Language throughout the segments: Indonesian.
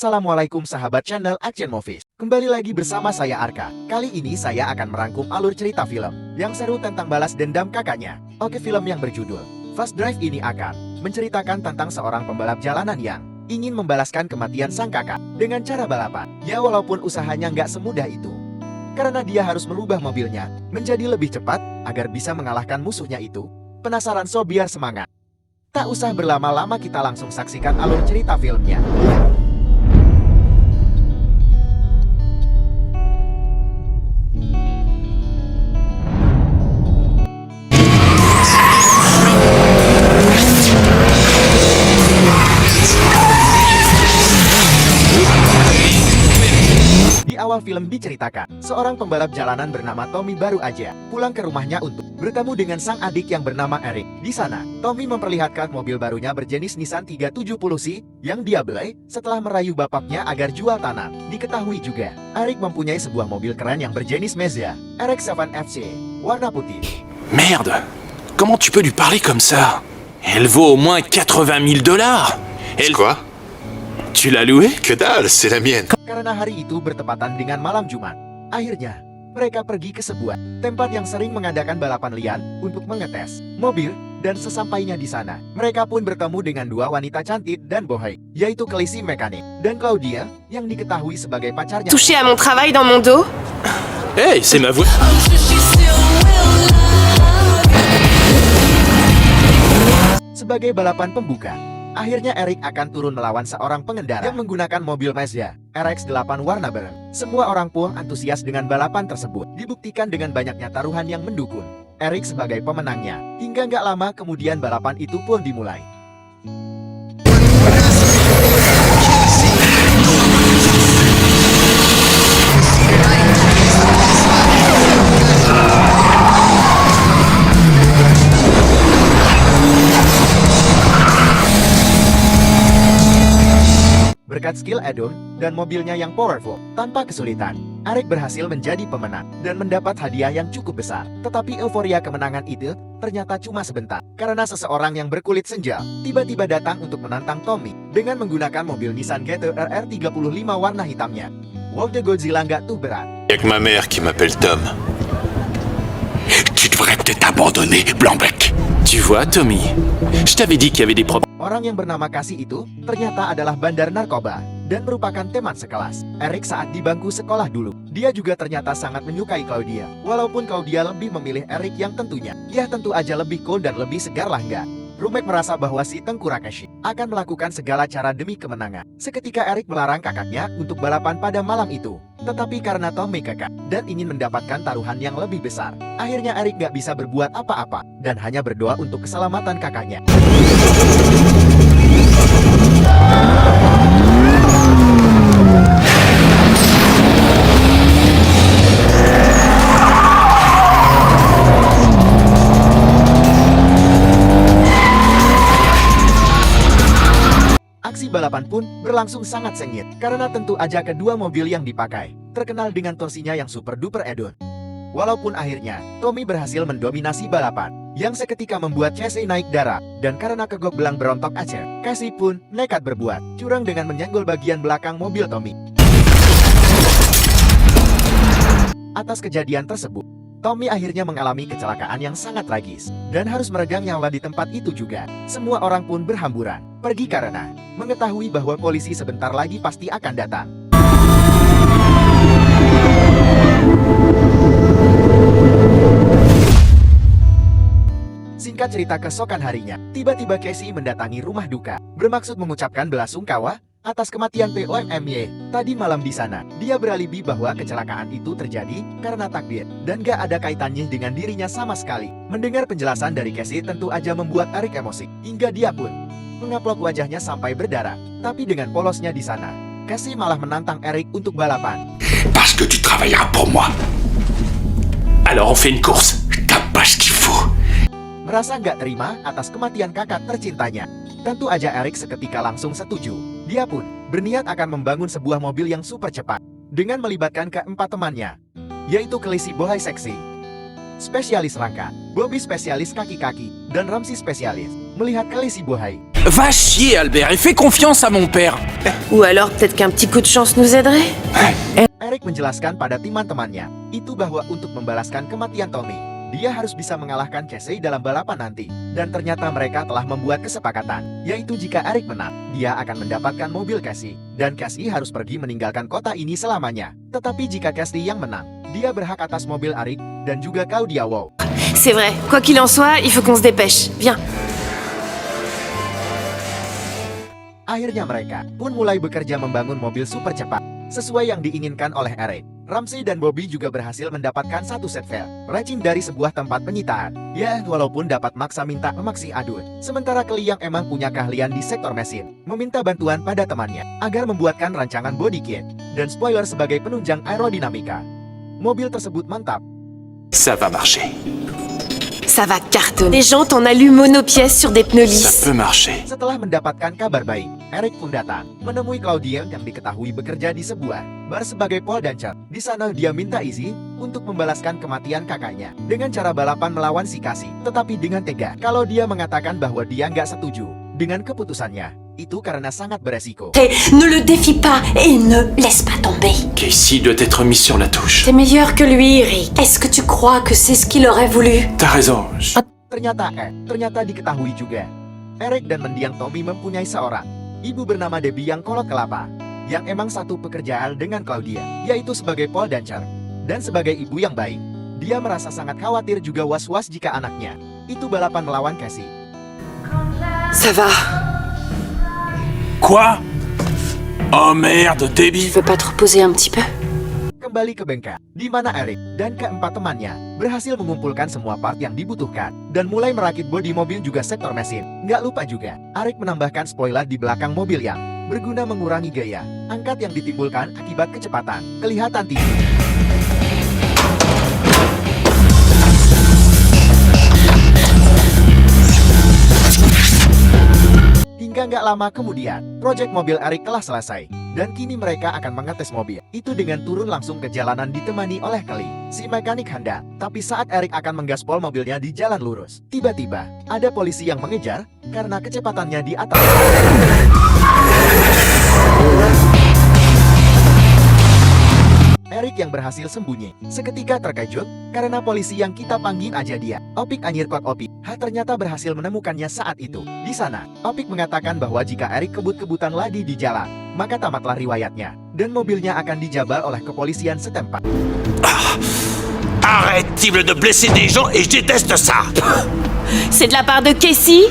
Assalamualaikum sahabat channel Action Movies. Kembali lagi bersama saya Arka. Kali ini saya akan merangkum alur cerita film yang seru tentang balas dendam kakaknya. Oke, film yang berjudul Fast Drive ini akan menceritakan tentang seorang pembalap jalanan yang ingin membalaskan kematian sang kakak dengan cara balapan. Ya, walaupun usahanya nggak semudah itu, karena dia harus merubah mobilnya menjadi lebih cepat agar bisa mengalahkan musuhnya itu. Penasaran so, biar semangat. Tak usah berlama-lama, kita langsung saksikan alur cerita filmnya. Di awal film diceritakan, seorang pembalap jalanan bernama Tommy baru aja pulang ke rumahnya untuk bertemu dengan sang adik yang bernama Eric. Di sana, Tommy memperlihatkan mobil barunya berjenis Nissan 370C yang dia beli setelah merayu bapaknya agar jual tanah. Diketahui juga, Eric mempunyai sebuah mobil keren yang berjenis Mazda RX-7 FC warna putih. Merde, comment tu peux lui parler comme ça? Elle vaut au moins 80 000 dollars. Elle... Quoi? Tu l'as louée? Que dalle, c'est la mienne. Karena hari itu bertepatan dengan malam Jumat, akhirnya mereka pergi ke sebuah tempat yang sering mengadakan balapan liar untuk mengetes mobil. Dan sesampainya di sana, mereka pun bertemu dengan dua wanita cantik dan bohong, yaitu Kelly mekanik dan Claudia yang diketahui sebagai pacarnya. Toucher à mon travail dans mon dos. Hey, c'est ma voix. Sebagai balapan pembuka, akhirnya Eric akan turun melawan seorang pengendara yang menggunakan mobil Mazda RX-8 warna bareng. Semua orang pun antusias dengan balapan tersebut. Dibuktikan dengan banyaknya taruhan yang mendukung Eric sebagai pemenangnya. Hingga nggak lama kemudian balapan itu pun dimulai. Berkat skill add-on dan mobilnya yang powerful, tanpa kesulitan, Eric berhasil menjadi pemenang dan mendapat hadiah yang cukup besar. Tetapi euforia kemenangan itu ternyata cuma sebentar, karena seseorang yang berkulit senja tiba-tiba datang untuk menantang Tommy dengan menggunakan mobil Nissan GT-R R35 warna hitamnya. Wow, the Godzilla nggak tuh berat. Y'a que ma mère qui m'appelle Tom. Tu devrais peut-être abandonner, Blanc-Bec. Tu vois, Tommy, je t'avais dit qu'il y avait des problèmes. Orang yang bernama Cassie itu ternyata adalah bandar narkoba dan merupakan teman sekelas Eric saat di bangku sekolah dulu. Dia juga ternyata sangat menyukai Claudia, walaupun Claudia lebih memilih Eric yang tentunya, ya tentu aja lebih cool dan lebih segar lah nggak. Rumek merasa bahwa si Tengku Rakeshi akan melakukan segala cara demi kemenangan. Seketika Eric melarang kakaknya untuk balapan pada malam itu. Tetapi karena Tommy kekeh dan ingin mendapatkan taruhan yang lebih besar, akhirnya Eric gak bisa berbuat apa-apa dan hanya berdoa untuk keselamatan kakaknya. Aksi balapan pun berlangsung sangat sengit, karena tentu aja kedua mobil yang dipakai terkenal dengan torsinya yang super duper add-on. Walaupun akhirnya Tommy berhasil mendominasi balapan yang seketika membuat Casey naik darah, dan karena kegok belang berontok aja, Casey pun nekat berbuat curang dengan menyenggol bagian belakang mobil Tommy. Atas kejadian tersebut, Tommy akhirnya mengalami kecelakaan yang sangat tragis dan harus meregang nyawa di tempat itu juga. Semua orang pun berhamburan pergi karena mengetahui bahwa polisi sebentar lagi pasti akan datang. Singkat cerita, keesokan harinya, tiba-tiba Casey mendatangi rumah duka, bermaksud mengucapkan belasungkawa atas kematian POMMY. Tadi malam di sana, dia beralibi bahwa kecelakaan itu terjadi karena takdir dan gak ada kaitannya dengan dirinya sama sekali. Mendengar penjelasan dari Casey tentu aja membuat Eric emosi, hingga dia pun mengaplok wajahnya sampai berdarah. Tapi dengan polosnya di sana, Casey malah menantang Eric untuk balapan. Parce que tu travailleras pour moi. Alors on fait une course. T'as pas ce qu'il faut. Merasa nggak terima atas kematian kakak tercintanya, tentu aja Eric seketika langsung setuju. Dia pun berniat akan membangun sebuah mobil yang super cepat dengan melibatkan keempat temannya, yaitu Kelly bohai seksi, spesialis rangka, Bobby spesialis kaki-kaki, dan Ramsey spesialis melihat Kelly bohai. Va chier, Albert, et fais confiance à mon père. Ou alors peut-être qu'un petit coup de chance nous aiderait. Eric menjelaskan pada teman-temannya itu bahwa untuk membalaskan kematian Tommy, dia harus bisa mengalahkan Casey dalam balapan nanti. Dan ternyata mereka telah membuat kesepakatan, yaitu jika Eric menang, dia akan mendapatkan mobil Casey. Dan Casey harus pergi meninggalkan kota ini selamanya. Tetapi jika Casey yang menang, dia berhak atas mobil Eric dan juga Claudia Wu. C'est vrai, quoi qu'il en soit, il faut qu'on se dépêche. Viens. Akhirnya mereka pun mulai bekerja membangun mobil super cepat, sesuai yang diinginkan oleh Eric. Ramsey dan Bobby juga berhasil mendapatkan satu set file racun dari sebuah tempat penyitaan. Ya, walaupun dapat maksa minta memaksi adut. Sementara Kelly yang emang punya keahlian di sektor mesin, meminta bantuan pada temannya agar membuatkan rancangan body kit dan spoiler sebagai penunjang aerodinamika. Mobil tersebut mantap. Ça va marcher. Ça va cartonner. Les jantes en alu monopièce sur des pneus Ça lisses. peut marcher. Setelah mendapatkan kabar baik, Eric pun datang menemui Claudia yang diketahui bekerja di sebuah bar sebagai pole dancer. Di sana dia minta izin untuk membalaskan kematian kakaknya dengan cara balapan melawan si Casey. Tetapi dengan tega, kalau dia mengatakan bahwa dia nggak setuju dengan keputusannya. Itu karena sangat beresiko. Ne le défie pas et ne laisse pas tomber. Casey doit être mis sur la touche. T'es meilleur que lui, Eric. Est-ce que tu crois que c'est ce qu'il aurait voulu? T'as raison. Ternyata diketahui juga. Eric dan mendiang Tommy mempunyai seorang ibu bernama Debbie yang kolot kelapa, yang emang satu pekerjaan dengan Claudia, yaitu sebagai pole dancer. Dan sebagai ibu yang baik, dia merasa sangat khawatir juga was-was jika anaknya itu balapan melawan Casey. Ça va. Quoi? Oh merde, Tu Debbie. veux pas te reposer un petit peu? Kembali ke bengkel, di mana Eric dan keempat temannya berhasil mengumpulkan semua part yang dibutuhkan dan mulai merakit bodi mobil juga sektor mesin. Nggak lupa juga, Eric menambahkan spoiler di belakang mobil yang berguna mengurangi gaya angkat yang ditimbulkan akibat kecepatan kelihatan tinggi. Hingga nggak lama kemudian, proyek mobil Eric telah selesai. Dan kini mereka akan mengetes mobil itu dengan turun langsung ke jalanan ditemani oleh Kelly, si mekanik handal. Tapi saat Eric akan menggaspol mobilnya di jalan lurus, tiba-tiba ada polisi yang mengejar karena kecepatannya di atas. Eric yang berhasil sembunyi seketika terkejut karena polisi yang kita panggil aja dia, Opik Anyirkot Opik, ternyata berhasil menemukannya saat itu. Di sana, Opik mengatakan bahwa jika Eric kebut-kebutan lagi di jalan, maka tamatlah riwayatnya dan mobilnya akan dijabal oleh kepolisian setempat. Arrête-t-il de blesser des gens et je déteste ça. C'est de la part de Casey?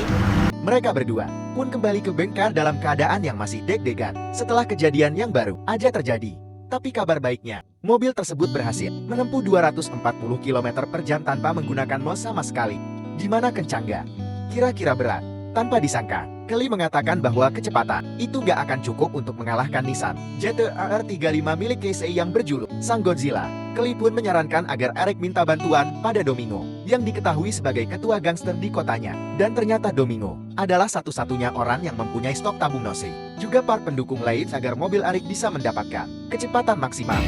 Mereka berdua pun kembali ke bengkel dalam keadaan yang masih deg-degan setelah kejadian yang baru aja terjadi. Tapi kabar baiknya, mobil tersebut berhasil menempuh 240 km per jam tanpa menggunakan mos sama sekali. Gimana kencang gak? Kira-kira berat. Tanpa disangka, Kelly mengatakan bahwa kecepatan itu gak akan cukup untuk mengalahkan Nissan GT-R 35 milik Casey yang berjuluk Sang Godzilla. Kelly pun menyarankan agar Eric minta bantuan pada Domingo, yang diketahui sebagai ketua gangster di kotanya. Dan ternyata Domingo adalah satu-satunya orang yang mempunyai stok tabung Nosey, juga part pendukung lain agar mobil Eric bisa mendapatkan kecepatan maksimal.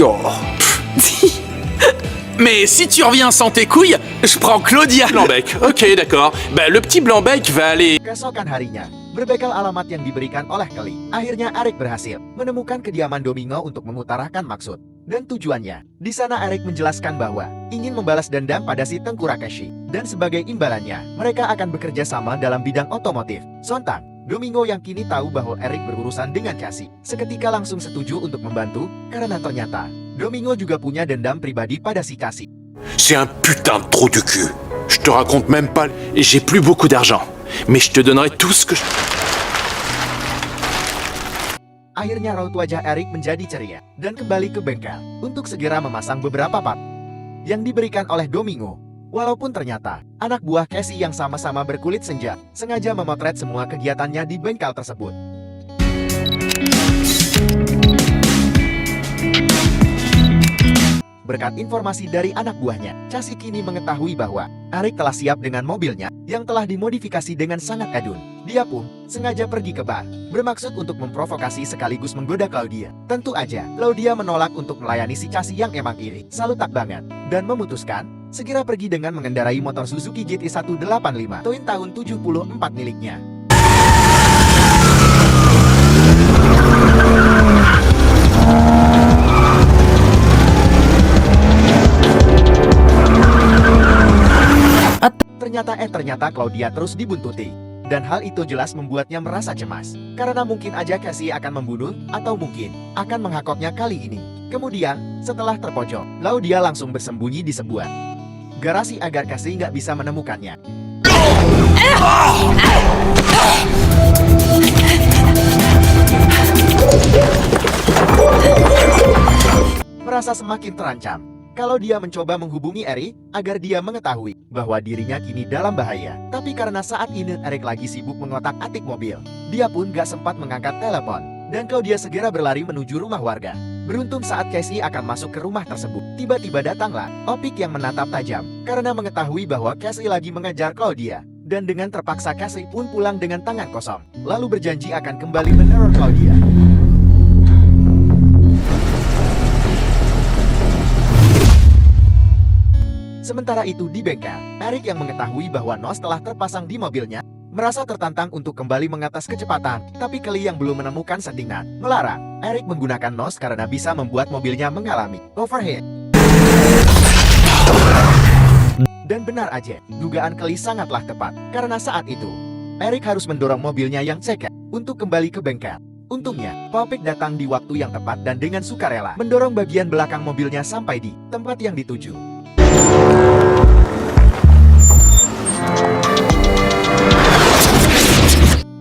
Oh. Mais si tu reviens sans tes couilles, je prends Claudia Blanc-Bec. Ok, d'accord. Bah, le petit Blanc-Bec va aller... Keesokan harinya, berbekal alamat yang diberikan oleh Kelly, akhirnya Eric berhasil menemukan kediaman Domingo untuk mengutarakan maksud dan tujuannya. Di sana Eric menjelaskan bahwa ingin membalas dendam pada si Tengku Rakeshi, dan sebagai imbalannya, mereka akan bekerja sama dalam bidang otomotif. Sontak, Domingo yang kini tahu bahwa Eric berurusan dengan Casey, seketika langsung setuju untuk membantu karena ternyata Domingo juga punya dendam pribadi pada si Casey. C'est un putain de trou du cul. Je te raconte même pas. J'ai plus beaucoup d'argent, mais je te donnerai tout ce que je... Akhirnya raut wajah Eric menjadi ceria dan kembali ke bengkel untuk segera memasang beberapa part yang diberikan oleh Domingo. Walaupun ternyata anak buah Casey yang sama-sama berkulit senja sengaja memotret semua kegiatannya di bengkel tersebut. Berkat informasi dari anak buahnya, Casey kini mengetahui bahwa Eric telah siap dengan mobilnya yang telah dimodifikasi dengan sangat edun. Dia pun sengaja pergi ke bar, bermaksud untuk memprovokasi sekaligus menggoda Claudia. Tentu aja, Claudia menolak untuk melayani si Casey yang emang iri, salutak banget, dan memutuskan segera pergi dengan mengendarai motor Suzuki GT185 tahun 74 miliknya. Ternyata Claudia terus dibuntuti. Dan hal itu jelas membuatnya merasa cemas. Karena mungkin aja Casey akan membunuh, atau mungkin akan menghakoknya kali ini. Kemudian, setelah terpojok, Claudia langsung bersembunyi di sebuah garasi agar Casey nggak bisa menemukannya. Merasa semakin terancam, kalau dia mencoba menghubungi Eric agar dia mengetahui bahwa dirinya kini dalam bahaya. Tapi karena saat ini Eric lagi sibuk mengotak-atik mobil, dia pun gak sempat mengangkat telepon. Dan Claudia segera berlari menuju rumah warga. Beruntung saat Casey akan masuk ke rumah tersebut, tiba-tiba datanglah Opik yang menatap tajam karena mengetahui bahwa Casey lagi mengejar Claudia. Dan dengan terpaksa Casey pun pulang dengan tangan kosong, lalu berjanji akan kembali meneror Claudia. Sementara itu di bengkel, Eric yang mengetahui bahwa Nos telah terpasang di mobilnya, merasa tertantang untuk kembali mengatas kecepatan. Tapi Kelly yang belum menemukan settingan melarang Eric menggunakan Nos karena bisa membuat mobilnya mengalami overheat. Dan benar aja, dugaan Kelly sangatlah tepat, karena saat itu Eric harus mendorong mobilnya yang cekek untuk kembali ke bengkel. Untungnya, Popik datang di waktu yang tepat dan dengan sukarela mendorong bagian belakang mobilnya sampai di tempat yang dituju.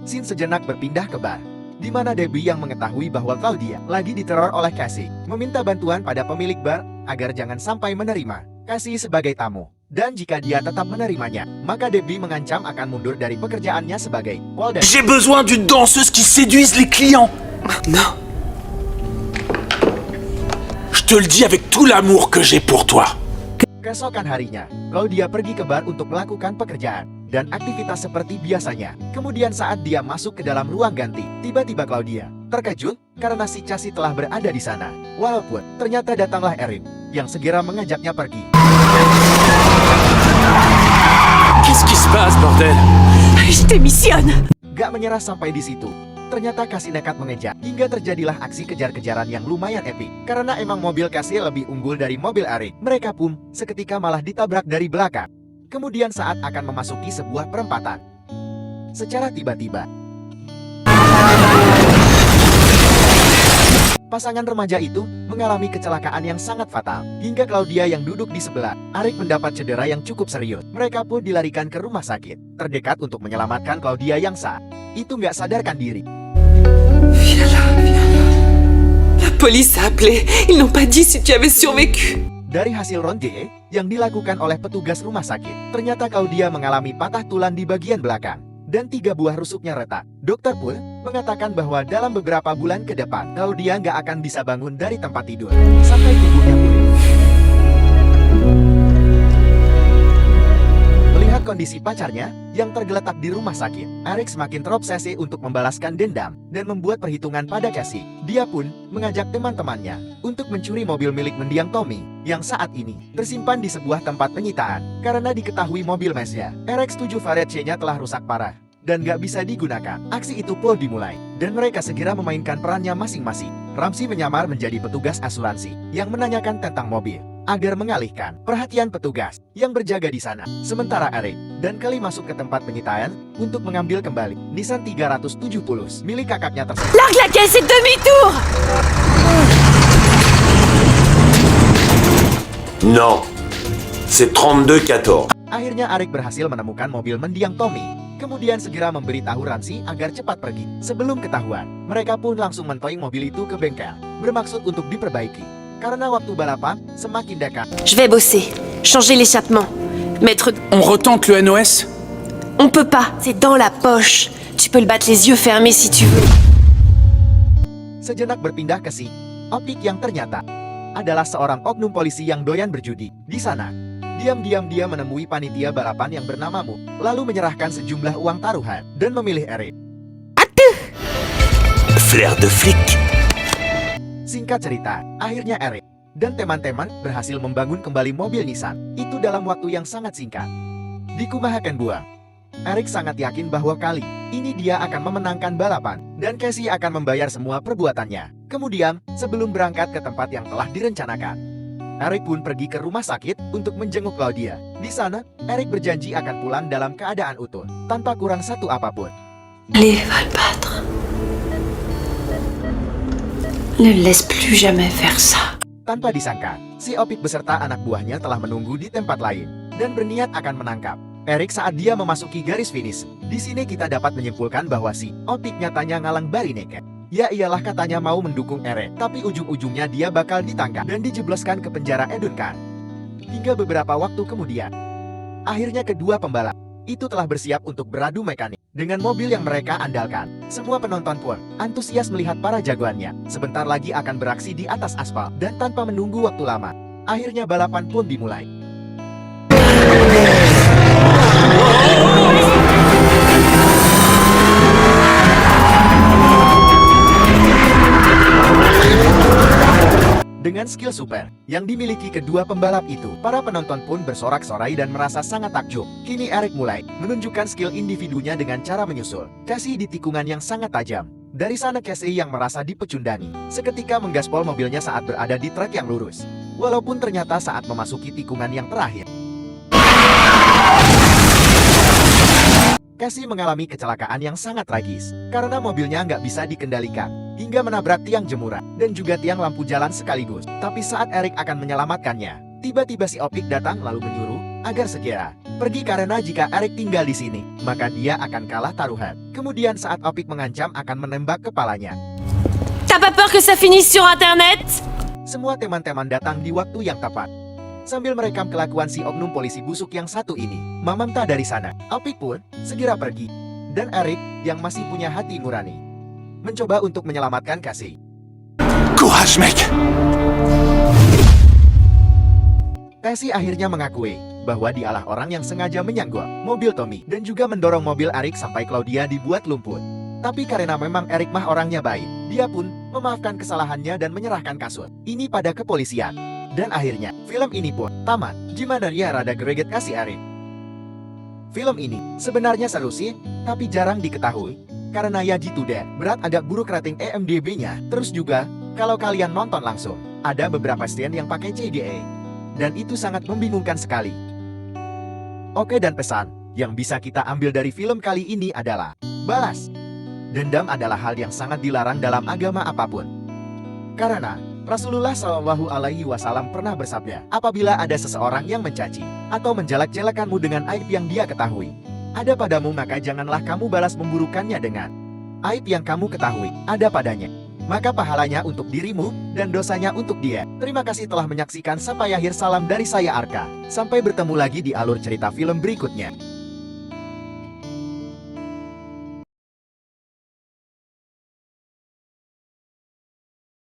Scene sejenak berpindah ke bar, di mana Debbie yang mengetahui bahwa Claudia lagi diteror oleh Casey, meminta bantuan pada pemilik bar agar jangan sampai menerima Casey sebagai tamu. Dan jika dia tetap menerimanya, maka Debbie mengancam akan mundur dari pekerjaannya sebagai Walden. J'ai besoin d'une danseuse qui séduise les clients. Non. Je te le dis avec tout l'amour que j'ai pour toi. Keesokan harinya, Claudia pergi ke bar untuk melakukan pekerjaan dan aktivitas seperti biasanya. Kemudian saat dia masuk ke dalam ruang ganti, tiba-tiba Claudia terkejut karena si Casey telah berada di sana. Walaupun ternyata datanglah Eric yang segera mengajaknya pergi. Qu'est-ce qui se passe, bordel? Je démissionne. Gak menyerah sampai di situ. Ternyata Casey nekat mengejar, hingga terjadilah aksi kejar-kejaran yang lumayan epik. Karena emang mobil Casey lebih unggul dari mobil Eric, mereka pun seketika malah ditabrak dari belakang. Kemudian saat akan memasuki sebuah perempatan, secara tiba-tiba, pasangan remaja itu mengalami kecelakaan yang sangat fatal. Hingga Claudia yang duduk di sebelah Eric mendapat cedera yang cukup serius. Mereka pun dilarikan ke rumah sakit terdekat untuk menyelamatkan Claudia yang saat itu nggak sadarkan diri. Viens là. La police a appelé. Ils n'ont pas dit si tu avais survécu. Dari hasil ronde yang dilakukan oleh petugas rumah sakit, ternyata Claudia mengalami patah tulang di bagian belakang dan 3 buah rusuknya retak. Dokter pun mengatakan bahwa dalam beberapa bulan ke depan, Claudia nggak akan bisa bangun dari tempat tidur sampai tubuhnya pulih. Melihat kondisi pacarnya yang tergeletak di rumah sakit, Eric semakin terobsesi untuk membalaskan dendam dan membuat perhitungan pada Casey. Dia pun mengajak teman-temannya untuk mencuri mobil milik mendiang Tommy yang saat ini tersimpan di sebuah tempat penyitaan. Karena diketahui mobil Mesya RX-7 variant C-nya telah rusak parah dan gak bisa digunakan, aksi itu pun dimulai dan mereka segera memainkan perannya masing-masing. Ramsey menyamar menjadi petugas asuransi yang menanyakan tentang mobil agar mengalihkan perhatian petugas yang berjaga di sana. Sementara Eric dan Kelly masuk ke tempat penyitaan untuk mengambil kembali Nissan 370 milik kakaknya tersebut. Largue la caisse et demi-tour. Non, c'est 32-14. Akhirnya Eric berhasil menemukan mobil mendiang Tommy. Kemudian segera memberitahu Ramsey agar cepat pergi. Sebelum ketahuan, mereka pun langsung mentoing mobil itu ke bengkel, bermaksud untuk diperbaiki. Karena waktu balapan semakin dekat. Je vais bosser. Changer l'échappement. Mettre... On retente le NOS? On peut pas. C'est dans la poche. Tu peux le battre les yeux fermés si tu veux. Sejenak berpindah ke si Opik yang ternyata adalah seorang oknum polisi yang doyan berjudi. Di sana, diam-diam dia menemui panitia balapan yang bernama Mu, lalu menyerahkan sejumlah uang taruhan dan memilih Eric. Flair de flic. Singkat cerita, akhirnya Eric dan teman-teman berhasil membangun kembali mobil Nissan itu dalam waktu yang sangat singkat. Di Kumahakan buang, Eric sangat yakin bahwa kali ini dia akan memenangkan balapan dan Casey akan membayar semua perbuatannya. Kemudian, sebelum berangkat ke tempat yang telah direncanakan, Eric pun pergi ke rumah sakit untuk menjenguk Claudia. Di sana, Eric berjanji akan pulang dalam keadaan utuh, tanpa kurang satu apapun. Allez, va le battre. Ne le laisse plus jamais faire ça. Tanpa disangka, si Opik beserta anak buahnya telah menunggu di tempat lain dan berniat akan menangkap Eric saat dia memasuki garis finish. Di sini kita dapat menyimpulkan bahwa si Opik nyatanya ngalang Barineke. Ya iyalah katanya mau mendukung Eric, tapi ujung-ujungnya dia bakal ditangkap dan dijebloskan ke penjara Edunkan. Hingga beberapa waktu kemudian, akhirnya kedua pembalap itu telah bersiap untuk beradu mekanik dengan mobil yang mereka andalkan. Semua penonton pun antusias melihat para jagoannya sebentar lagi akan beraksi di atas aspal, dan tanpa menunggu waktu lama, akhirnya balapan pun dimulai. Dengan skill super yang dimiliki kedua pembalap itu, para penonton pun bersorak-sorai dan merasa sangat takjub. Kini Eric mulai menunjukkan skill individunya dengan cara menyusul Casey di tikungan yang sangat tajam. Dari sana Casey yang merasa dipecundani, seketika menggaspol mobilnya saat berada di trek yang lurus. Walaupun ternyata saat memasuki tikungan yang terakhir, Casey mengalami kecelakaan yang sangat tragis karena mobilnya nggak bisa dikendalikan hingga menabrak tiang jemuran dan juga tiang lampu jalan sekaligus. Tapi saat Eric akan menyelamatkannya, tiba-tiba si Opik datang lalu menyuruh agar segera pergi karena jika Eric tinggal di sini, maka dia akan kalah taruhan. Kemudian saat Opik mengancam akan menembak kepalanya, T'as pas peur que ça finisse sur internet? semua teman-teman datang di waktu yang tepat. Sambil merekam kelakuan si oknum polisi busuk yang satu ini, Mamamta dari sana, Opik pun segera pergi. Dan Eric yang masih punya hati nurani mencoba untuk menyelamatkan Casey. Courage, mec! Casey akhirnya mengakui bahwa dialah orang yang sengaja menyanggol mobil Tommy dan juga mendorong mobil Eric sampai Claudia dibuat lumpuh. Tapi karena memang Eric mah orangnya baik, dia pun memaafkan kesalahannya dan menyerahkan kasus ini pada kepolisian. Dan akhirnya, film ini pun tamat. Gimana ya rada greget kasih Eric. Film ini sebenarnya seru sih, tapi jarang diketahui karena ya gitu deh, berat agak buruk rating IMDb-nya. Terus juga, kalau kalian nonton langsung, ada beberapa scene yang pakai CGI. Dan itu sangat membingungkan sekali. Oke, dan pesan yang bisa kita ambil dari film kali ini adalah balas dendam adalah hal yang sangat dilarang dalam agama apapun. Karena Rasulullah Shallallahu Alaihi Wasallam pernah bersabda, apabila ada seseorang yang mencaci atau menjelek-jelekanmu dengan aib yang dia ketahui ada padamu, maka janganlah kamu balas memburukannya dengan aib yang kamu ketahui ada padanya. Maka pahalanya untuk dirimu dan dosanya untuk dia. Terima kasih telah menyaksikan sampai akhir. Salam dari saya Arka. Sampai bertemu lagi di alur cerita film berikutnya.